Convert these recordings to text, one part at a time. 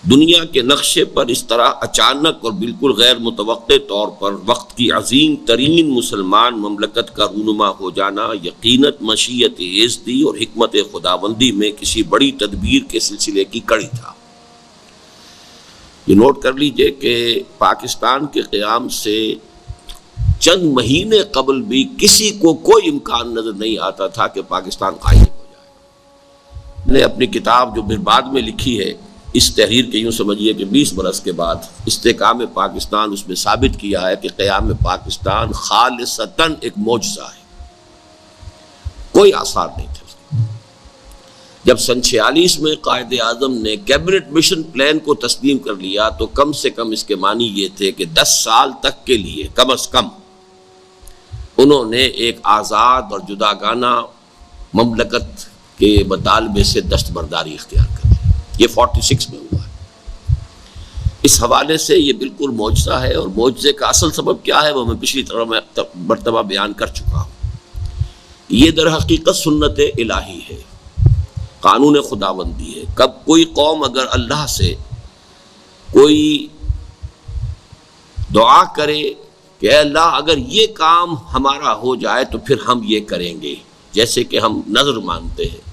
دنیا کے نقشے پر اس طرح اچانک اور بالکل غیر متوقع طور پر وقت کی عظیم ترین مسلمان مملکت کا رونما ہو جانا یقیناً مشیت ایزدی اور حکمت خداوندی میں کسی بڑی تدبیر کے سلسلے کی کڑی تھا۔ یہ نوٹ کر لیجئے کہ پاکستان کے قیام سے چند مہینے قبل بھی کسی کو کوئی امکان نظر نہیں آتا تھا کہ پاکستان قائم ہو جائے۔ میں نے اپنی کتاب جو پھر بعد میں لکھی ہے اس تحریر کے یوں سمجھیے کہ 20 برس کے بعد استحکام پاکستان اس میں ثابت کیا ہے کہ قیام پاکستان خالصتاً ایک معجزہ ہے، کوئی آثار نہیں تھے۔ جب سن 46 میں قائد اعظم نے کیبنٹ مشن پلان کو تسلیم کر لیا تو کم سے کم اس کے معنی یہ تھے کہ 10 سال تک کے لیے کم از کم انہوں نے ایک آزاد اور جداگانہ مملکت کے مطالبے سے دستبرداری اختیار کر لی۔ یہ 46 میں ہوا ہے۔ اس حوالے سے یہ بالکل معجزہ ہے، اور معجزے کا اصل سبب کیا ہے وہ میں پچھلی مرتبہ بیان کر چکا ہوں۔ یہ در حقیقت سنت الہی ہے، قانون خداوندی ہے۔ کب کوئی قوم اگر اللہ سے کوئی دعا کرے کہ اے اللہ اگر یہ کام ہمارا ہو جائے تو پھر ہم یہ کریں گے، جیسے کہ ہم نظر مانتے ہیں،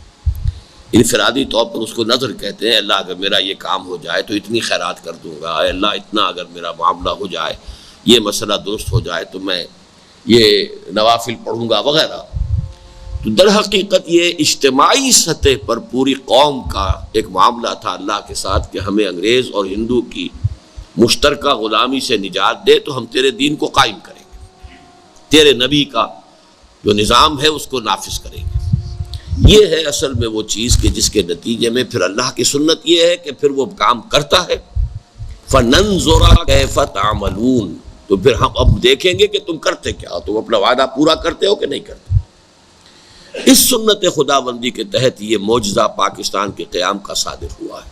انفرادی طور پر اس کو نظر کہتے ہیں، اللہ اگر میرا یہ کام ہو جائے تو اتنی خیرات کر دوں گا، اے اللہ اتنا اگر میرا معاملہ ہو جائے، یہ مسئلہ درست ہو جائے تو میں یہ نوافل پڑھوں گا وغیرہ۔ تو در حقیقت یہ اجتماعی سطح پر پوری قوم کا ایک معاملہ تھا اللہ کے ساتھ کہ ہمیں انگریز اور ہندو کی مشترکہ غلامی سے نجات دے تو ہم تیرے دین کو قائم کریں گے، تیرے نبی کا جو نظام ہے اس کو نافذ کریں گے۔ یہ ہے اصل میں وہ چیز کہ جس کے نتیجے میں پھر اللہ کی سنت یہ ہے کہ پھر وہ کام کرتا ہے۔ فَنَنْظُرَ كَيْفَ تَعْمَلُونَ، تو پھر ہم اب دیکھیں گے کہ تم کرتے کیا ہو، تم اپنا وعدہ پورا کرتے ہو کہ نہیں کرتے۔ اس سنت خداوندی کے تحت یہ معجزہ پاکستان کے قیام کا صادر ہوا ہے۔